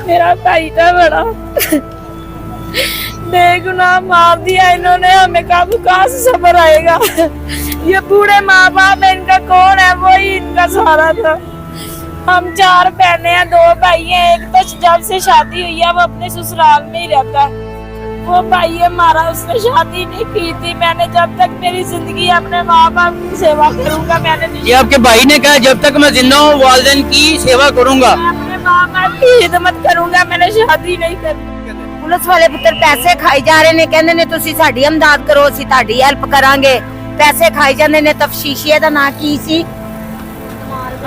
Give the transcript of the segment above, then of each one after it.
मेरा भाई था बड़ा बेगुनाह मार दिया इन्होंने हमें, कहाँ से सब्र आएगा। ये बूढ़े माँ बाप है, इनका कौन है, वही इनका सहारा था। हम 4 बहनें हैं, 2 भाई हैं। एक तो जब से शादी हुई है वो अपने ससुराल में ही रहता है। वो भाई हमारा, उसने शादी नहीं की थी। मैंने जब तक मेरी जिंदगी अपने माँ बाप की सेवा करूंगा, मैंने नहीं। ये आपके भाई ने कहा जब तक मैं जिंदा हूँ वालिदैन की सेवा करूंगा, मैं अपने माँ बाप की खिदमत करूंगा, मैंने शादी नहीं करनी। ਪੁਲਿਸ ਵਾਲੇ ਪੁੱਤਰ ਪੈਸੇ ਖਾਈ ਜਾ ਰਹੇ ਨੇ, ਕਹਿੰਦੇ ਨੇ ਤੁਸੀਂ ਸਾਡੀ ਇਮਦਾਦ ਕਰੋ, ਅਸੀਂ ਤੁਹਾਡੀ ਹੈਲਪ ਕਰਾਂਗੇ। ਪੈਸੇ ਖਾਈ ਜਾਂਦੇ ਨੇ। ਤਫਸ਼ੀਸ਼ੀਏ ਦਾ ਨਾਂ ਕੀ ਸੀ?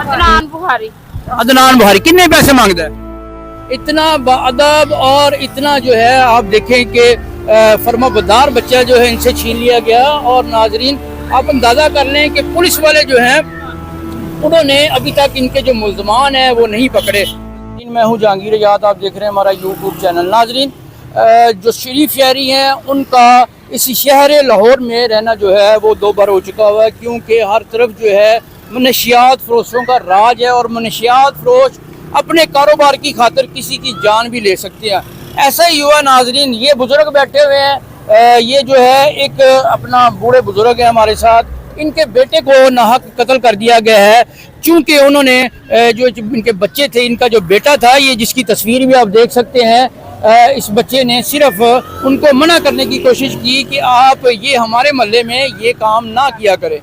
अदनान बुखारी। अदनान बुखारी कितने पैसे मांगता है? इतना बाअदब और इतना जो है आप देखें कि फर्माबरदार बच्चा जो है इनसे छीन लिया गया। और नाजरीन आप अंदाजा कर लें कि पुलिस वाले जो हैं उन्होंने अभी तक इनके जो मुल्ज़मान हैं वो नहीं पकड़े। मैं हूँ जहांगीर याद, आप देख रहे हैं हमारा यूट्यूब चैनल। नाजरीन जो शरीफ शहरी हैं उनका इस शहर लाहौर में रहना जो है वो 2 बार हो चुका हुआ है, क्योंकि हर तरफ जो है मनशियात फरोशों का राज है और मनशियात फरोश अपने कारोबार की खातिर किसी की जान भी ले सकते हैं। ऐसा ही हुआ नाजरीन। ये बुजुर्ग बैठे हुए हैं, ये जो है एक अपना बूढ़े बुजुर्ग है हमारे साथ, इनके बेटे को नाहक कत्ल कर दिया गया है। चूँकि उन्होंने जो इनके बच्चे थे, इनका जो बेटा था, ये जिसकी तस्वीर भी आप देख सकते हैं, इस बच्चे ने सिर्फ उनको मना करने की कोशिश की कि आप ये हमारे मोहल्ले में ये काम ना किया करें,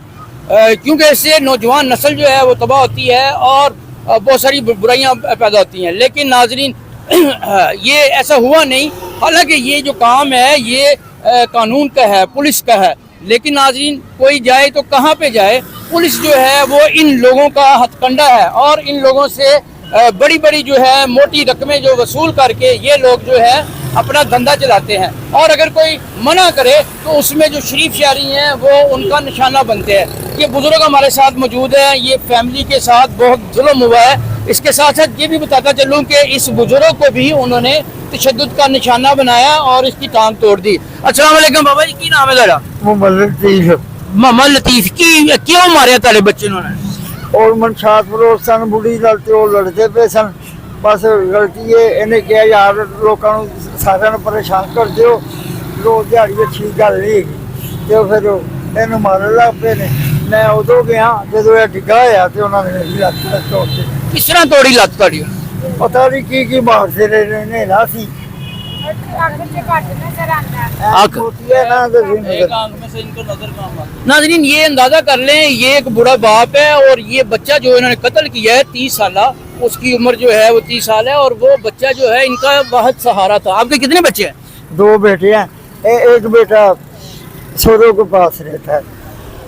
क्योंकि इससे नौजवान नस्ल जो है वो तबाह होती है और बहुत सारी बुराइयां पैदा होती हैं। लेकिन नाजरीन ये ऐसा हुआ नहीं। हालांकि ये जो काम है ये कानून का है, पुलिस का है। लेकिन नाजरीन कोई जाए तो कहाँ पे जाए? पुलिस जो है वो इन लोगों का हथकंडा है और इन लोगों से बड़ी बड़ी जो है मोटी रकमें जो वसूल करके ये लोग जो है अपना धंधा चलाते हैं। और अगर कोई मना करे तो उसमें जो शरीफ शहरी हैं वो उनका निशाना बनते हैं। ये बुजुर्ग हमारे साथ मौजूद है, ये फैमिली के साथ बहुत जुल्म हुआ है। इसके साथ साथ ये भी बताता चलूँ कि इस बुजुर्ग को भी उन्होंने तशद्दुद का निशाना बनाया और इसकी टांग तोड़ दी। अस्सलाम वालेकुम बाबा जी, की नाम है तेरा? मोहम्मद लतीफ। की क्यों मारे ताले बच्चे ने? और मनशात फरोश सन, बुढ़ी लड़ते वो लड़ते पे सन। बस गलती है इन्हें कहा यार लोगों सारे परेशान कर दो, रोज दिहाड़ी अच्छी गल नहीं तो फिर इन मारन लग पे ने। मैं उदो गया जो डिगा होया तो उन्होंने मेरी लत्त तोड़ दी। किस तरह तोड़ी लत्त तोड़ी? पता नहीं की मारते रहे, नेरा सी नाज़रीन ये अंदाजा कर लें, ये एक बुरा बाप है और ये बच्चा जो इन्होंने कत्ल किया है 30 साल, उसकी उम्र जो है वो 30 साल है और वो बच्चा जो है इनका बहुत सहारा था। आपके कितने बच्चे हैं? 2 बेटे हैं, एक बेटा सोरों के पास रहता है।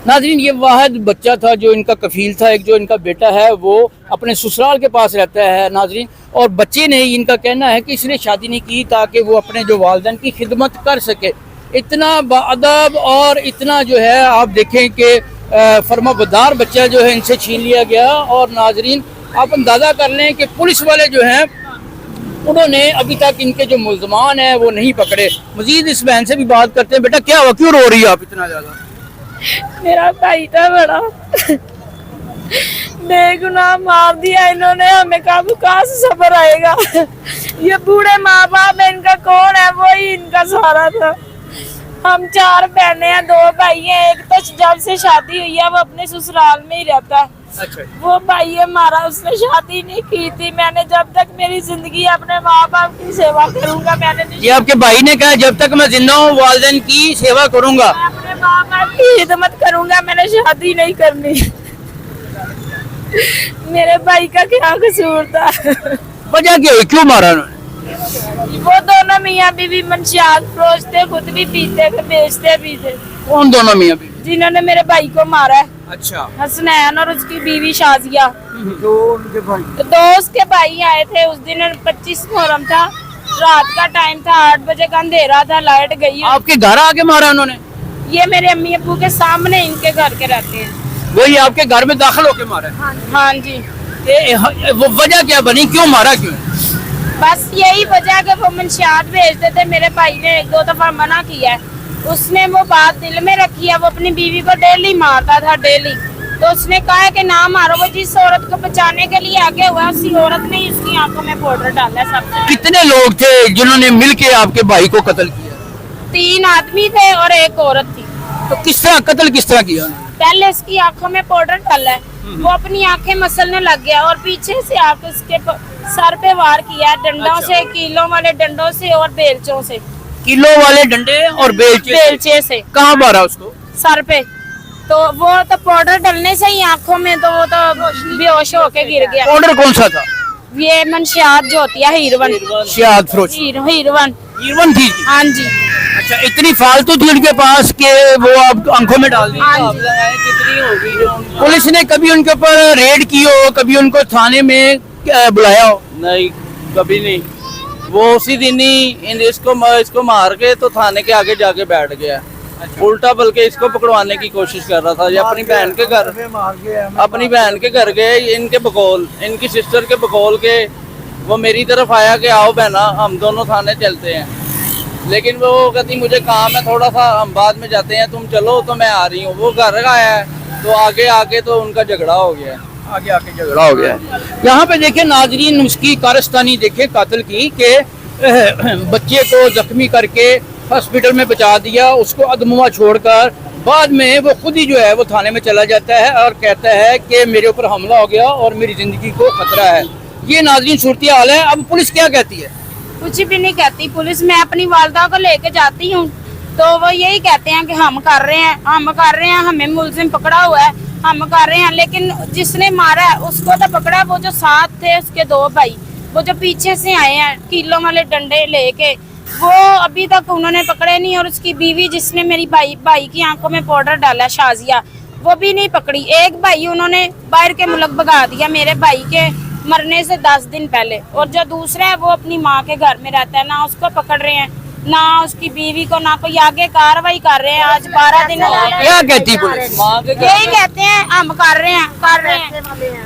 नाज़रीन ये वाहिद बच्चा था जो इनका कफील था। एक जो इनका बेटा है वो अपने ससुराल के पास रहता है नाज़रीन, और बच्चे ने इनका कहना है कि इसने शादी नहीं की ताकि वो अपने जो वालिदैन की खिदमत कर सके। इतना बाअदब और इतना जो है आप देखें कि फर्माबरदार बच्चा जो है इनसे छीन लिया गया। और नाज़रीन आप अंदाज़ा कर लें कि पुलिस वाले जो हैं उन्होंने अभी तक इनके जो मुल्ज़मान हैं वो नहीं पकड़े। मज़ीद इस बहन से भी बात करते हैं। बेटा क्या हुआ, क्यों रो रही है आप इतना ज़्यादा? मेरा भाई था बड़ा बेगुनाह मार दिया इन्होंने हमें, कहाँ से सब्र आएगा। ये बूढ़े माँ बाप है, इनका कौन है, वही इनका सहारा था। हम 4 बहनें हैं, 2 भाई हैं। एक तो जब से शादी हुई है वो अपने ससुराल में ही रहता है। अच्छा। वो भाई हमारा, उसने शादी नहीं की थी। मैंने जब तक मेरी जिंदगी अपने माँ बाप की सेवा करूंगा, मैंने नहीं। ये आपके भाई ने कहा जब तक मैं जिंदा हूँ वालिदैन की सेवा करूंगा, मैं अपने माँ बाप की खिदमत करूंगा, मैंने शादी नहीं करनी। मेरे भाई का क्या कसूर था? वजह क्या हुई, क्यों मारा उन्होंने? वो दोनों मियाँ बीवी मनशियात फरोश थे, खुद भी पीते थे, बेचते भी थे। कौन दोनों मियाँ बीवी? जिन्होंने मेरे भाई को मारा है, अच्छा। हसनैन और उसकी बीवी शाजिया। तो उनके भाई तो 2 उसके भाई आए थे। उस दिन 25 मुहर्रम था, रात का टाइम था, 8 बजे का अंधेरा था, लाइट गई। आपके घर आके मारा उन्होंने? ये मेरे अम्मी अब्बू के सामने इनके घर के रहते हैं। वही आपके घर में दाखिल होके मारा? हाँ जी। वो वजह क्या बनी, क्यों मारा क्यों? बस यही वजह कि वो मंशियात भेजते थे। मेरे भाई ने 1-2 दफा मना किया है, उसने वो बात दिल में रखी है। वो अपनी बीवी को डेली मारता था, डेली। तो उसने कहा है कि ना मारो। वो जिस औरत को बचाने के लिए आगे हुआ उसी औरत ने ही उसकी आंखों में पाउडर डाला है सबसे। कितने लोग थे जिन्होंने मिलके आपके भाई को कत्ल किया? 3 आदमी थे और एक औरत थी। तो किस तरह कत्ल किस तरह किया? पहले इसकी आंखों में पाउडर डाला है, वो अपनी आंखें मसलने लग गया और पीछे से आके उसके सर पे वार किया है डंडों से, कीलों वाले डंडों से और बेलचों से। किलो वाले डंडे और बेलचे से कहाँ मारा उसको? सर पे। तो वो तो पाउडर डलने से ही आंखों में तो वो तो बेहोश होके गिर गया। पाउडर कौन सा था? ये मंशियात जो होती है हीरवन। शियाद फरोश हीरवन। हीरवन थी? हाँ जी। अच्छा, इतनी फालतू थी उनके पास कि वो आप आंखों में डाल दी? हाँ जी। कितनी होगी जो पुलिस ने कभी उनके ऊपर रेड की हो, कभी उनको थाने में बुलाया हो? नहीं, कभी नहीं। वो उसी दिन ही इसको मार के तो थाने के आगे जाके बैठ गया। उल्टा बल्कि इसको पकड़वाने की कोशिश कर रहा था। ये अपनी बहन के घर गए, इनके बकौल, इनकी सिस्टर के बकौल के वो मेरी तरफ आया कि आओ बहना हम दोनों थाने चलते हैं, लेकिन वो कहती मुझे काम है थोड़ा सा, हम बाद में जाते हैं, तुम चलो तो मैं आ रही हूँ। वो घर आया है तो आगे आके तो उनका झगड़ा हो गया। आगे आके झगड़ा हो गया। यहाँ पे देखे नाजरीन, उसकी कारस्तानी देखे कातिल की कि बच्चे को जख्मी करके हॉस्पिटल में बचा दिया, उसको अधमुआ छोड़कर बाद में वो खुद ही जो है वो थाने में चला जाता है और कहता है कि मेरे ऊपर हमला हो गया और मेरी जिंदगी को खतरा है। ये नाजरीन सूरत हाल है। अब पुलिस क्या कहती है? कुछ भी नहीं कहती पुलिस। मैं अपनी वालदा को लेके जाती हूँ तो वो यही कहते हैं कि हम कर रहे हैं, हमें मुलजिम पकड़ा हुआ है, हम कर रहे हैं। लेकिन जिसने मारा है उसको तो पकड़ा, वो जो साथ थे उसके 2 भाई, वो जो पीछे से आए हैं किलो वाले डंडे लेके, वो अभी तक उन्होंने पकड़े नहीं। और उसकी बीवी जिसने मेरी भाई की आंखों में पाउडर डाला, शाजिया, वो भी नहीं पकड़ी। एक भाई उन्होंने बाहर के मुल्क भगा दिया मेरे भाई के मरने से 10 दिन पहले, और जो दूसरा है वो अपनी माँ के घर में रहता है, ना उसको पकड़ रहे हैं ना उसकी बीवी को, ना कोई आगे कार्रवाई कर रहे हैं। आज 12 दिन हो गए। क्या कहती पुलिस? यही कहते हैं हम कर रहे हैं।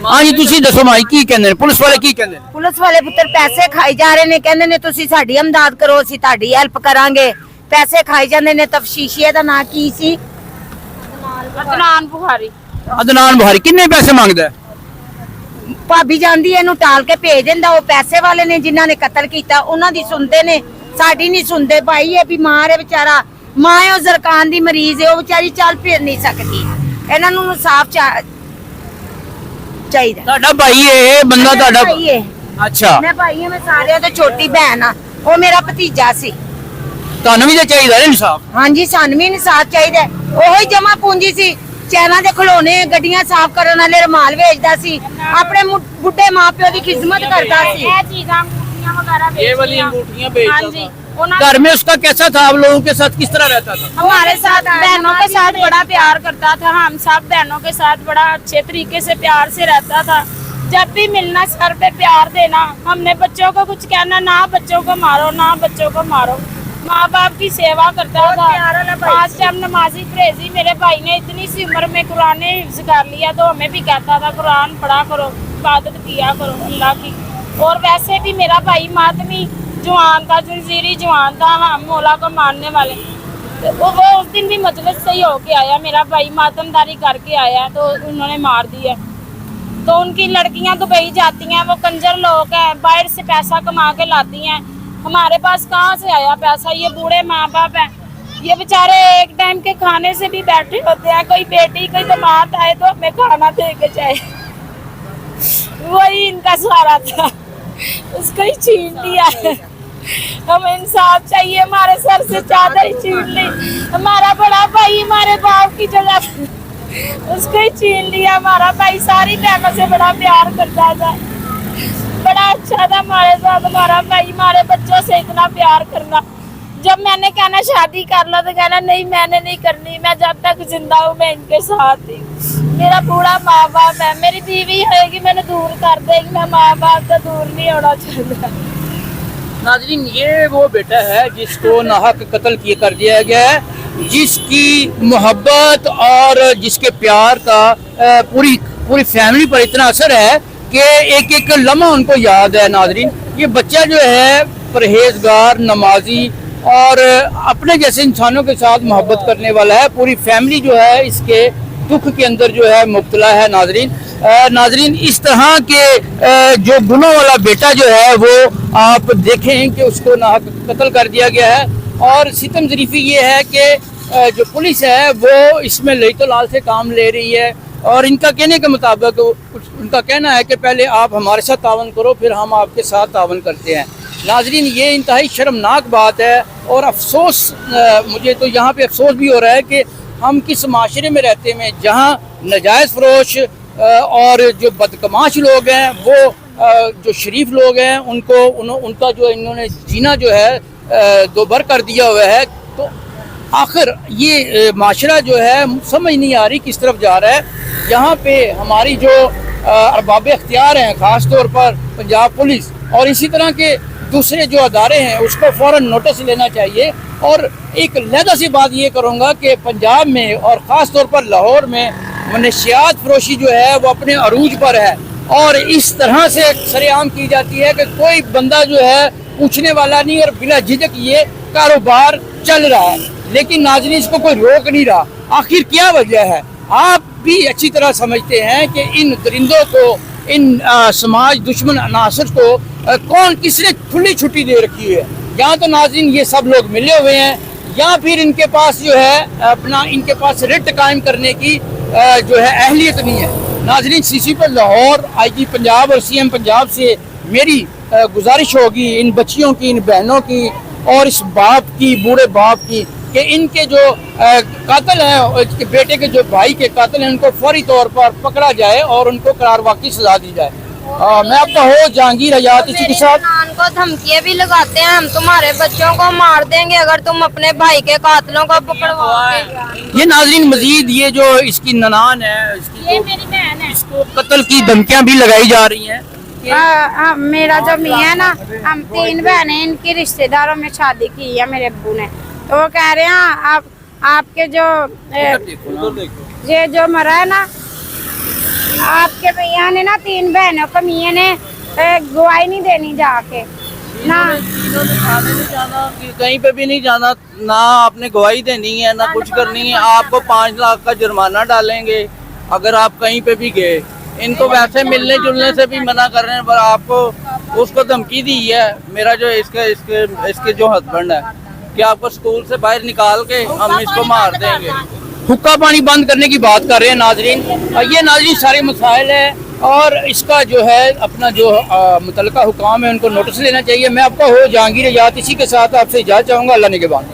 हाँ जी, तुसी दसो माई की कहंदे ने पुलिस वाले? की कहंदे ने? ਪੁਲਿਸ ਵਾਲੇ ਪੁੱਤਰ ਪੈਸੇ ਖਾਈ ਜਾ ਰਹੇ ਨੇ, ਕਹਿੰਦੇ ਨੇ ਤੁਸੀਂ ਸਾਡੀ ਇਮਦਾਦ ਕਰੋ, ਅਸੀਂ ਤੁਹਾਡੀ ਹੈਲਪ ਕਰਾਂਗੇ। ਪੈਸੇ ਖਾਈ ਜਾਂਦੇ ਨੇ। ਤਫਸ਼ੀਸ਼ੀਏ ਦਾ ਨਾਂ ਕੀ ਸੀ? ਅਦਨਾਨ ਬੁਖਾਰੀ। ਅਦਨਾਨ ਬੁਖਾਰੀ ਕਿੰਨੇ ਪੈਸੇ ਮੰਗਦਾ ਹੈ? ਭਾਬੀ ਜਾਂਦੀ ਇਹਨੂੰ ਟਾਲ ਕੇ ਭੇਜ ਦਿੰਦਾ। ਉਹ ਪੈਸੇ ਵਾਲੇ ਨੇ ਜਿਨ੍ਹਾਂ ਨੇ ਕਤਲ ਕੀਤਾ, ਉਹਨਾਂ ਦੀ ਸੁਣਦੇ ਨੇ, ਸਾਡੀ ਨਹੀਂ ਸੁਣਦੇ। ਭਾਈ ਇਹ ਬਿਮਾਰ ਹੈ ਵਿਚਾਰਾ, ਮਾਂ ਉਹ ਜ਼ਰਕਾਨ ਦੀ ਮਰੀਜ਼ ਹੈ, ਉਹ ਵਿਚਾਰੀ ਚੱਲ ਫਿਰ ਨਹੀਂ ਸਕਦੀ। ਇਹਨਾਂ ਨੂੰ ਇਨਸਾਫ ਚਾਹੀਦਾ। ਤੁਹਾਡਾ ਭਾਈ ਇਹ ਬੰਦਾ ਤੁਹਾਡਾ? ਭਾਈ ਹੈ। ਅੱਛਾ, ਮੈਂ ਭਾਈ ਹਾਂ, ਮੈਂ ਸਾਰਿਆਂ ਤੋਂ ਛੋਟੀ ਭੈਣ ਆ। ਉਹ ਮੇਰਾ ਭਤੀਜਾ ਸੀ। ਤੁਹਾਨੂੰ ਵੀ ਤਾਂ ਚਾਹੀਦਾ ਹੈ ਇਨਸਾਫ। ਹਾਂਜੀ, ਸਾਨੂੰ ਵੀ ਇਨਸਾਫ ਚਾਹੀਦਾ। ਉਹੀ ਜਮਾ ਪੂੰਜੀ ਸੀ, ਚੈਨਾਂ ਦੇ ਖਿਡੌਣੇ, ਗੱਡੀਆਂ ਸਾਫ਼ ਕਰਨ ਵਾਲੇ ਰੁਮਾਲ ਵੇਚਦਾ ਸੀ, ਆਪਣੇ ਬੁੱਢੇ ਮਾਪਿਓ ਦੀ ਖਿਦਮਤ ਕਰਦਾ ਸੀ। ਇਹ ਚੀਜ਼ਾਂ ਅੰਗੂਠੀਆਂ ਵਗੈरह ये वाली अंगूठियां बेचता हाँ जी। था। घर में उसका कैसा था? आप लोगों के साथ किस तरह रहता था? हमारे साथ बहनों के साथ बड़ा प्यार करता था। हम सब बहनों के साथ बड़ा अच्छे तरीके से प्यार से रहता था। जब भी मिलना सर पे प्यार देना। हमने बच्चों को कुछ कहना ना, बच्चों को मारो ना, बच्चों को मारो। माँ बाप की सेवा करता था। आज जब नमाजी परहेजी मेरे भाई ने इतनी सी उम्र में कुरान हिफ्ज कर लिया तो हमें भी कहता था कुरान पढ़ा करो, इबादत किया करो अल्लाह की। और वैसे भी मेरा भाई मातमी जवान था, जंजीरी जवान था, हम मौला को मानने वाले। तो वो उस दिन भी मजलिस से ही होके आया, मेरा भाई मातमदारी करके आया तो उन्होंने मार दिया। तो उनकी लड़कियां दुबई जाती हैं, वो कंजर लोग हैं, बाहर से पैसा कमा के लाती हैं। हमारे पास कहाँ से आया पैसा? ये बूढ़े माँ बाप हैं, ये बेचारे एक टाइम के खाने से भी बैठे होते हैं। कोई बेटी कोई दामाद आए तो हमें खाना दे के जाए, वही इनका सहारा था, उसको ही छीन लिया है। हमें इंसाफ चाहिए, हमारे सर से चादर ही छीन ली। हमारा बड़ा भाई हमारे बाप की जगह उसको ही छीन लिया। हमारा भाई सारी बहनों से बड़ा प्यार करता था, बड़ा अच्छा था हमारे साथ। हमारा भाई हमारे बच्चों से इतना प्यार करना। जब मैंने कहना शादी कर लो तो कहना नहीं मैंने नहीं करनी, मैं जब तक जिंदा हूँ मैं इनके साथ ही। मेरा बूढ़ा माँ बाप है, मेरी बीवी होगी मैंने दूर कर देगी, मैं माँ बाप से दूर नहीं होना चाहता। नाज़रीन, ये वो बेटा है जिसको नाहक कत्ल किया कर दिया गया है, जिसकी मोहब्बत और जिसके प्यार का पूरी फैमिली पर इतना असर है कि एक एक लम्हा उनको याद है। नाज़रीन, ये बच्चा जो है परहेजगार, नमाजी और अपने जैसे इंसानों के साथ मोहब्बत करने वाला है। पूरी फैमिली जो है इसके दुख के अंदर जो है मुब्तला है। नाजरीन इस तरह के जो गुनों वाला बेटा जो है वो आप देखें कि उसको नाहक कत्ल कर दिया गया है। और सितम ज़रीफ़ी ये है कि जो पुलिस है वो इसमें लई लाल से काम ले रही है और इनका कहने के मुताबिक उनका कहना है कि पहले आप हमारे साथ तावन करो फिर हम आपके साथ तावन करते हैं। नाजरीन ये इंतहाई शर्मनाक बात है और अफसोस मुझे तो यहाँ पे अफसोस भी हो रहा है कि हम किस माशरे में रहते हैं जहाँ नाजायज़ फरोश और जो बदकमाश लोग हैं वो जो शरीफ लोग हैं उनका जो इन्होंने जीना जो है दोबर कर दिया हुआ है। तो आखिर ये माशरा जो है समझ नहीं आ रही किस तरफ जा रहा है। यहाँ पे हमारी जो अरबाब अख्तियार हैं ख़ास तौर पर पंजाब पुलिस और इसी तरह के दूसरे जो अदारे हैं उसको फ़ौरन नोटिस लेना चाहिए। और एक लहदा सी बात ये करूँगा कि पंजाब में और ख़ास तौर पर लाहौर में मनशियात फरोशी जो है वो अपने अरूज पर है और इस तरह से सरेआम की जाती है कि कोई बंदा जो है पूछने वाला नहीं और बिला झिझक ये कारोबार चल रहा है। लेकिन नाज़रीन इसको कोई रोक नहीं रहा। आखिर क्या वजह है? आप भी अच्छी तरह समझते हैं कि इन दरिंदों को इन समाज दुश्मन अनासर को कौन किसने खुली छुट्टी दे रखी है। या तो नाज़रीन ये सब लोग मिले हुए हैं या फिर इनके पास जो है इनके पास रिट कायम करने की जो है अहलियत नहीं है। नाज़रीन सीसी पर लाहौर IG पंजाब और CM पंजाब से मेरी गुजारिश होगी इन बच्चियों की, इन बहनों की और इस बाप की, बूढ़े बाप की कि इनके जो कातिल हैं, इसके बेटे के जो भाई के कातिल हैं उनको फौरी तौर पर पकड़ा जाए और उनको करारवा की सजा दी जाए। मैं आपका हो जहांगीर हयात इसी के साथ को धमकियां भी लगाते हैं, हम तुम्हारे बच्चों को मार देंगे अगर तुम अपने भाई के कातिलों को पकड़वाओगे। ये नाज़रीन मजीद ये जो इसकी ननान है ये मेरी बहन है। इसको कत्ल की धमकियां भी लगाई जा रही हैं। मेरा जो मियाँ है ना, हम 3 बहनें, इनकी रिश्तेदारों में शादी की है मेरे अब्बू ने। तो वो कह रहे हैं आपके जो ये जो मरा है ना आपके भैया ने ना 3 बहनों को मियाँ ने गवाही नहीं देनी जाके ना थाने नहीं जाना, कहीं पे भी नहीं जाना, ना आपने गवाही देनी है ना कुछ करनी है। आपको 5 लाख का जुर्माना डालेंगे अगर आप कहीं पे भी गए। इनको वैसे मिलने जुलने से भी मना कर रहे हैं पर आपको उसको धमकी दी है मेरा जो इसके जो हस्बैंड है कि आपको स्कूल से बाहर निकाल के हम इसको मार देंगे। हुक्का पानी बंद करने की बात कर रहे हैं नाजरीन। ये नाजरीन सारे मसाइल है और इसका जो है अपना जो मुतल्लिका हुकाम है उनको नोटिस लेना चाहिए। मैं आपका हो जहांगीर हयात इसी के साथ आपसे इजाज़त चाहूँगा। अल्लाह निगहबान।